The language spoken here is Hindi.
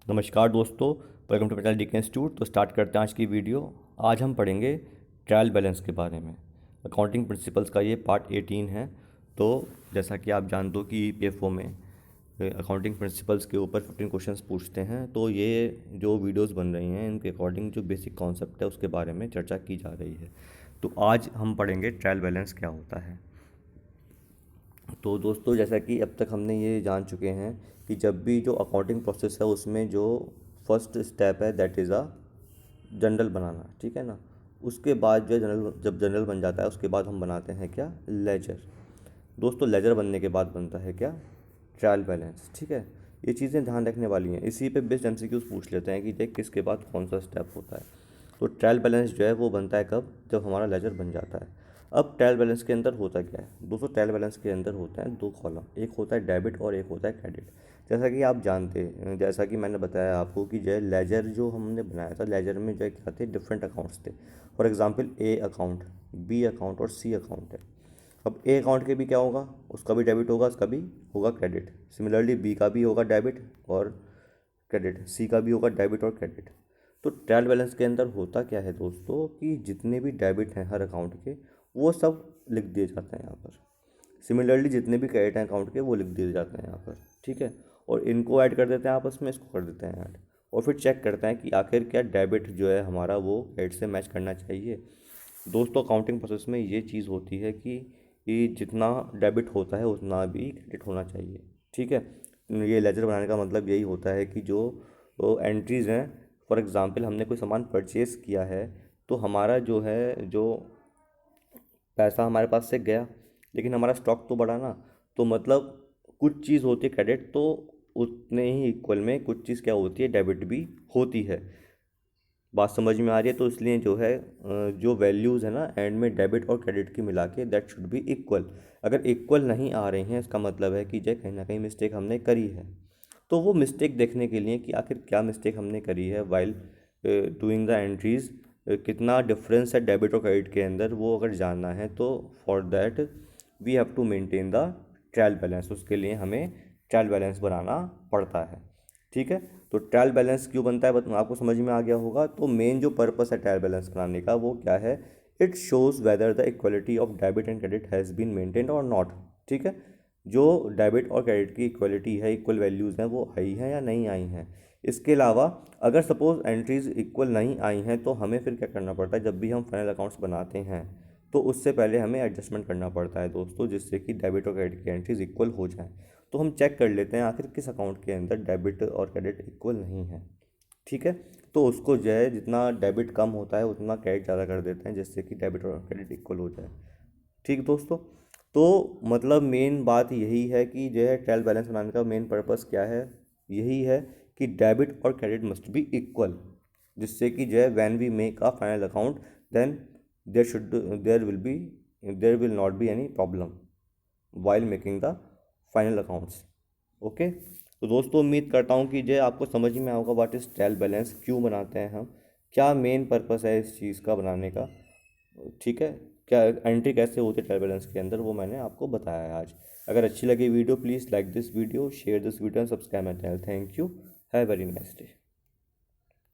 नमस्कार दोस्तों, welcome to Patel DK institute. तो स्टार्ट करते हैं आज की वीडियो। आज हम पढ़ेंगे ट्रायल बैलेंस के बारे में। अकाउंटिंग प्रिंसिपल्स का ये पार्ट 18 है। तो जैसा कि आप जानते हो कि ईपीएफओ में अकाउंटिंग प्रिंसिपल्स के ऊपर 15 क्वेश्चंस पूछते हैं। तो ये जो वीडियोस बन रही हैं इनके अकॉर्डिंग जो बेसिक कॉन्सेप्ट है उसके बारे में चर्चा की जा रही है। तो आज हम पढ़ेंगे ट्रायल बैलेंस क्या होता है। तो दोस्तों, जैसा कि अब तक हमने ये जान चुके हैं कि जब भी जो अकाउंटिंग प्रोसेस है उसमें जो फर्स्ट स्टेप है दैट इज़ अ जनरल बनाना, ठीक है ना। उसके बाद जो जनरल जब जनरल बन जाता है उसके बाद हम बनाते हैं क्या, लेजर। दोस्तों, लेजर बनने के बाद बनता है क्या, ट्रायल बैलेंस, ठीक है। ये चीज़ें ध्यान रखने वाली हैं। इसी पे बेस्ड एमसीक्यूज पूछ लेते हैं कि देख किसके बाद कौन सा स्टेप होता है। तो ट्रायल बैलेंस जो है वो बनता है कब, जब हमारा लेजर बन जाता है। अब ट्रायल बैलेंस के अंदर होता क्या है दोस्तों, ट्रायल बैलेंस के अंदर होता है दो कॉलम, एक होता है डेबिट और एक होता है क्रेडिट। जैसा कि आप जानते हैं, जैसा कि मैंने बताया आपको कि जो है लेजर जो हमने बनाया था, लेजर में जो है क्या थे, डिफरेंट अकाउंट्स थे। For example A account, B account और सी अकाउंट है। अब ए अकाउंट के भी क्या होगा, उसका भी डेबिट होगा, उसका भी होगा क्रेडिट। सिमिलरली बी का भी होगा डेबिट और क्रेडिट, सी का भी होगा डेबिट और क्रेडिट। तो ट्रायल बैलेंस के अंदर होता क्या है दोस्तों कि जितने भी डेबिट हैं हर अकाउंट के वो सब लिख दिए जाते हैं यहाँ पर। सिमिलरली जितने भी क्रेडिट हैं अकाउंट के वो लिख दिए जाते हैं यहाँ पर, ठीक है। और इनको ऐड कर देते हैं आपस में, इसको कर देते हैं ऐड। और फिर चेक करते हैं कि आखिर क्या डेबिट जो है हमारा वो क्रेडिट से मैच करना चाहिए। दोस्तों, अकाउंटिंग प्रोसेस में ये चीज़ होती है कि जितना डेबिट होता है उतना भी क्रेडिट होना चाहिए, ठीक है। ये लेजर बनाने का मतलब यही होता है कि जो एंट्रीज़ हैं, फॉर एग्ज़ाम्पल हमने कोई सामान परचेज़ किया है तो हमारा जो है जो पैसा हमारे पास से गया, लेकिन हमारा स्टॉक तो बढ़ा ना। तो मतलब कुछ चीज़ होती है क्रेडिट, तो उतने ही इक्वल में कुछ चीज़ क्या होती है, डेबिट भी होती है। बात समझ में आ रही है। तो इसलिए जो है जो वैल्यूज़ है ना एंड में डेबिट और क्रेडिट की मिला के दैट शुड बी इक्वल। अगर इक्वल नहीं आ रही हैं इसका मतलब है कि जो कहीं ना कहीं मिस्टेक हमने करी है। तो वो मिस्टेक देखने के लिए कि आखिर क्या मिस्टेक हमने करी है वाइल डूइंग द एंट्रीज, कितना डिफरेंस है डेबिट और क्रेडिट के अंदर, वो अगर जानना है तो for that we have to maintain the trial balance. उसके लिए हमें ट्रायल बैलेंस बनाना पड़ता है, ठीक है। तो ट्रायल बैलेंस क्यों बनता है आपको समझ में आ गया होगा। तो मेन जो पर्पस है ट्रायल बैलेंस बनाने का वो क्या है, it shows whether the equality of debit and credit has been maintained और नॉट, ठीक है। जो डेबिट और क्रेडिट की इक्वलिटी है, इक्वल वैल्यूज़ हैं, वो आई हैं या नहीं आई हैं। इसके अलावा अगर सपोज एंट्रीज इक्वल नहीं आई हैं तो हमें फिर क्या करना पड़ता है, जब भी हम फाइनल अकाउंट्स बनाते हैं तो उससे पहले हमें एडजस्टमेंट करना पड़ता है दोस्तों, जिससे कि डेबिट और क्रेडिट की एंट्रीज इक्वल हो जाएं। तो हम चेक कर लेते हैं आखिर किस अकाउंट के अंदर डेबिट और क्रेडिट इक्वल नहीं है, ठीक है। तो उसको जो है जितना डेबिट कम होता है उतना क्रेडिट ज़्यादा कर देते हैं, जिससे कि डेबिट और क्रेडिट इक्वल हो जाए, ठीक दोस्तों। तो मतलब मेन बात यही है कि जो है ट्रायल बैलेंस बनाने का मेन पर्पस क्या है, यही है कि डेबिट और क्रेडिट मस्ट बी इक्वल, जिससे कि जो है when we make a final account then there will not be any problem while making the final accounts. Okay. तो दोस्तों, उम्मीद करता हूँ कि जो आपको समझ में आएगा व्हाट इज़ ट्रायल बैलेंस, क्यों बनाते हैं हम, क्या मेन पर्पस है इस चीज़ का बनाने का, ठीक है। क्या एंट्री कैसे होती है ट्रायल बैलेंस के अंदर वो मैंने आपको बताया है आज। अगर अच्छी लगी video please like this video, share this video and subscribe my channel. Thank you, have very nice day.